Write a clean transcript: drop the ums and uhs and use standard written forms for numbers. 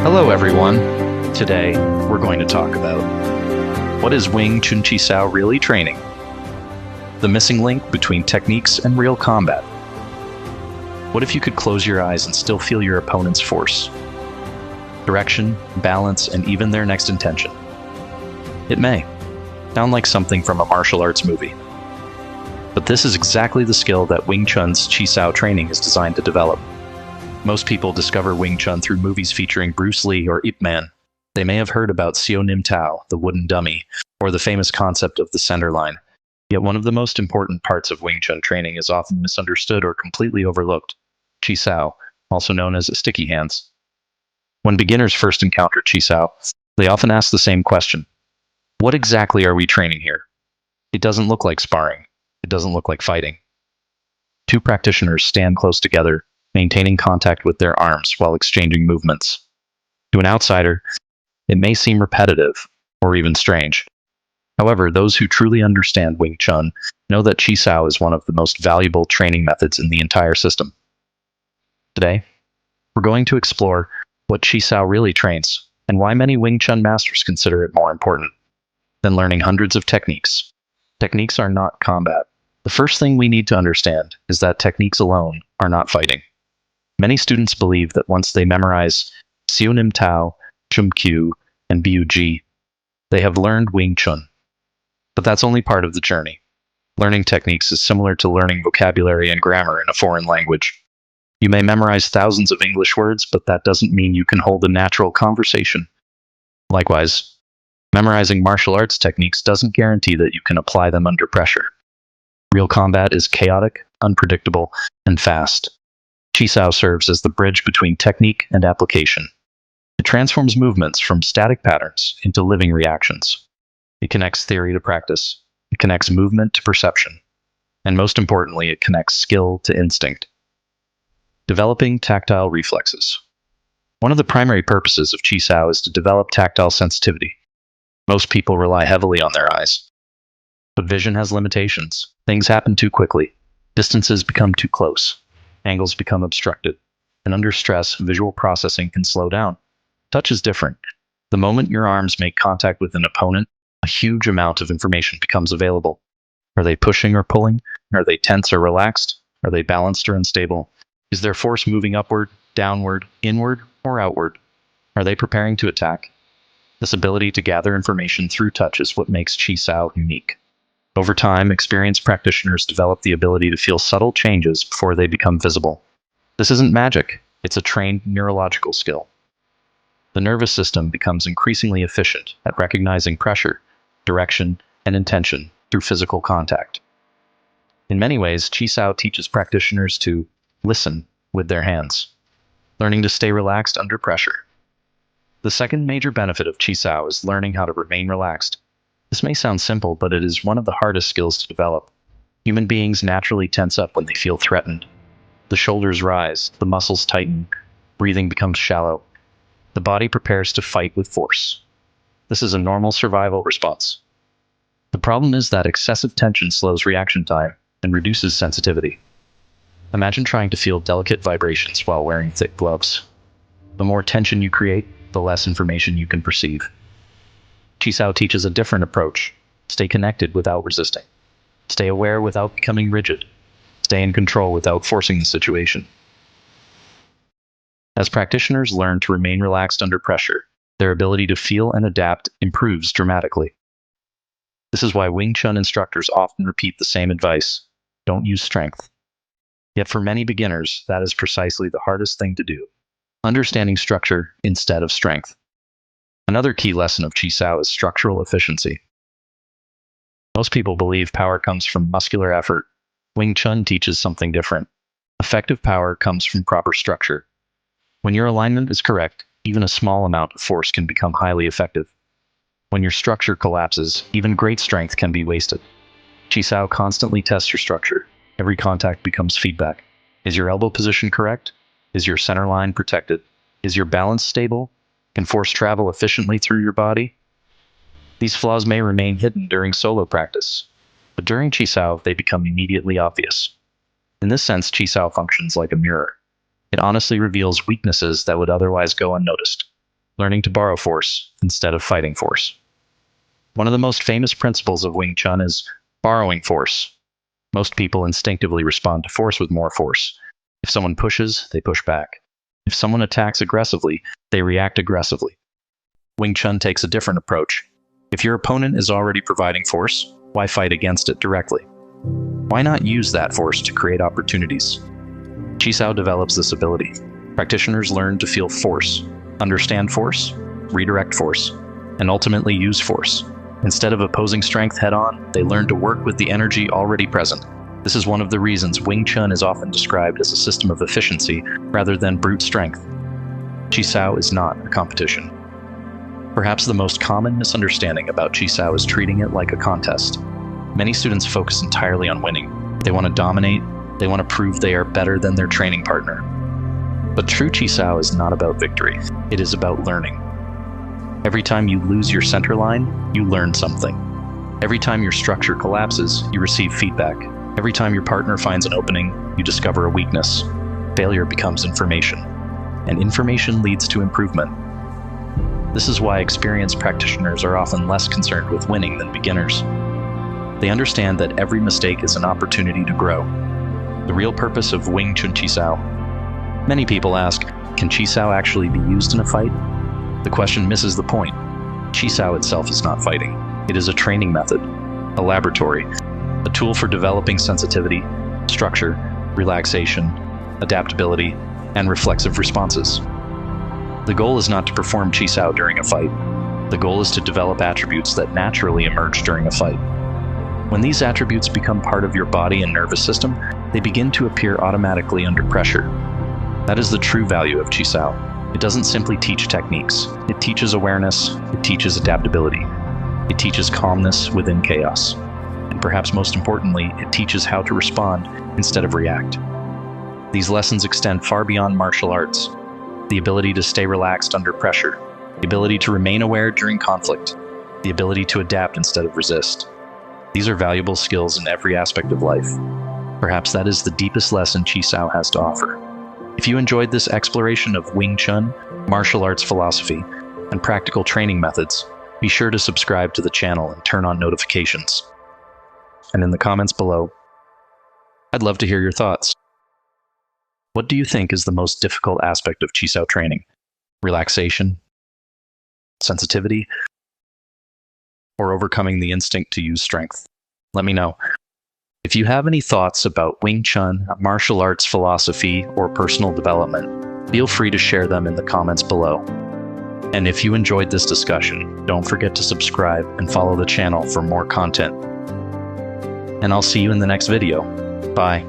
Hello everyone. Today we're going to talk about what is Wing Chun Chi Sao really training? The missing link between techniques and real combat. What if you could close your eyes and still feel your opponent's force, direction, balance, and even their next intention? It may sound like something from a martial arts movie, but this is exactly the skill that Wing Chun's Chi Sao training is designed to develop. Most people discover Wing Chun through movies featuring Bruce Lee or Ip Man. They may have heard about Sio Nim Tao, the wooden dummy, or the famous concept of the center line. Yet one of the most important parts of Wing Chun training is often misunderstood or completely overlooked: Chi Sao, also known as sticky hands. When beginners first encounter Chi Sao, they often ask the same question: what exactly are we training here? It doesn't look like sparring. It doesn't look like fighting. Two practitioners stand close together, maintaining contact with their arms while exchanging movements. To an outsider, it may seem repetitive or even strange. However, those who truly understand Wing Chun know that Chi Sao is one of the most valuable training methods in the entire system. Today, we're going to explore what Chi Sao really trains and why many Wing Chun masters consider it more important than learning hundreds of techniques. Techniques are not combat. The first thing we need to understand is that techniques alone are not fighting. Many students believe that once they memorize Sio Nim Tao, Chum Kyu, and Biu Ji, they have learned Wing Chun. But that's only part of the journey. Learning techniques is similar to learning vocabulary and grammar in a foreign language. You may memorize thousands of English words, but that doesn't mean you can hold a natural conversation. Likewise, memorizing martial arts techniques doesn't guarantee that you can apply them under pressure. Real combat is chaotic, unpredictable, and fast. Chi Sao serves as the bridge between technique and application. It transforms movements from static patterns into living reactions. It connects theory to practice. It connects movement to perception. And most importantly, it connects skill to instinct. Developing tactile reflexes. One of the primary purposes of Chi Sao is to develop tactile sensitivity. Most people rely heavily on their eyes. But vision has limitations. Things happen too quickly. Distances become too close. Angles become obstructed, and under stress, visual processing can slow down. Touch is different. The moment your arms make contact with an opponent, a huge amount of information becomes available. Are they pushing or pulling? Are they tense or relaxed? Are they balanced or unstable? Is their force moving upward, downward, inward, or outward? Are they preparing to attack? This ability to gather information through touch is what makes Chi Sao unique. Over time, experienced practitioners develop the ability to feel subtle changes before they become visible. This isn't magic, it's a trained neurological skill. The nervous system becomes increasingly efficient at recognizing pressure, direction, and intention through physical contact. In many ways, Chi Sao teaches practitioners to listen with their hands, learning to stay relaxed under pressure. The second major benefit of Chi Sao is learning how to remain relaxed. This may sound simple, but it is one of the hardest skills to develop. Human beings naturally tense up when they feel threatened. The shoulders rise, the muscles tighten, breathing becomes shallow. The body prepares to fight with force. This is a normal survival response. The problem is that excessive tension slows reaction time and reduces sensitivity. Imagine trying to feel delicate vibrations while wearing thick gloves. The more tension you create, the less information you can perceive. Chi Sao teaches a different approach. Stay connected without resisting. Stay aware without becoming rigid. Stay in control without forcing the situation. As practitioners learn to remain relaxed under pressure, their ability to feel and adapt improves dramatically. This is why Wing Chun instructors often repeat the same advice: don't use strength. Yet for many beginners, that is precisely the hardest thing to do: understanding structure instead of strength. Another key lesson of Chi Sao is structural efficiency. Most people believe power comes from muscular effort. Wing Chun teaches something different. Effective power comes from proper structure. When your alignment is correct, even a small amount of force can become highly effective. When your structure collapses, even great strength can be wasted. Chi Sao constantly tests your structure. Every contact becomes feedback. Is your elbow position correct? Is your center line protected? Is your balance stable? Can force travel efficiently through your body? These flaws may remain hidden during solo practice, but during Chi Sao, they become immediately obvious. In this sense, Chi Sao functions like a mirror. It honestly reveals weaknesses that would otherwise go unnoticed. learning to borrow force instead of fighting force. One of the most famous principles of Wing Chun is borrowing force. Most people instinctively respond to force with more force. If someone pushes, they push back. If someone attacks aggressively, they react aggressively. Wing Chun takes a different approach. If your opponent is already providing force, why fight against it directly? Why not use that force to create opportunities? Chi Sao develops this ability. Practitioners learn to feel force, understand force, redirect force, and ultimately use force. Instead of opposing strength head-on, they learn to work with the energy already present. This is one of the reasons Wing Chun is often described as a system of efficiency rather than brute strength. Chi Sao is not a competition. Perhaps the most common misunderstanding about Chi Sao is treating it like a contest. Many students focus entirely on winning. They want to dominate, they want to prove they are better than their training partner. But true Chi Sao is not about victory, it is about learning. Every time you lose your center line, you learn something. Every time your structure collapses, you receive feedback. Every time your partner finds an opening, you discover a weakness. Failure becomes information, and information leads to improvement. This is why experienced practitioners are often less concerned with winning than beginners. They understand that every mistake is an opportunity to grow. The real purpose of Wing Chun Chi Sao. Many people ask, can Chi Sao actually be used in a fight? The question misses the point. Chi Sao itself is not fighting. It is a training method, a laboratory, a tool for developing sensitivity, structure, relaxation, adaptability, and reflexive responses. The goal is not to perform Chi Sao during a fight. The goal is to develop attributes that naturally emerge during a fight. When these attributes become part of your body and nervous system, they begin to appear automatically under pressure. That is the true value of Chi Sao. It doesn't simply teach techniques. It teaches awareness, it teaches adaptability, it teaches calmness within chaos. And perhaps most importantly, it teaches how to respond instead of react. These lessons extend far beyond martial arts. The ability to stay relaxed under pressure, the ability to remain aware during conflict, the ability to adapt instead of resist. These are valuable skills in every aspect of life. Perhaps that is the deepest lesson Chi Sao has to offer. If you enjoyed this exploration of Wing Chun, martial arts philosophy, and practical training methods, be sure to subscribe to the channel and turn on notifications. And in the comments below, I'd love to hear your thoughts. What do you think is the most difficult aspect of Chi Sao training? Relaxation? Sensitivity? Or overcoming the instinct to use strength? Let me know. If you have any thoughts about Wing Chun, martial arts philosophy, or personal development, feel free to share them in the comments below. And if you enjoyed this discussion, don't forget to subscribe and follow the channel for more content. And I'll see you in the next video. Bye.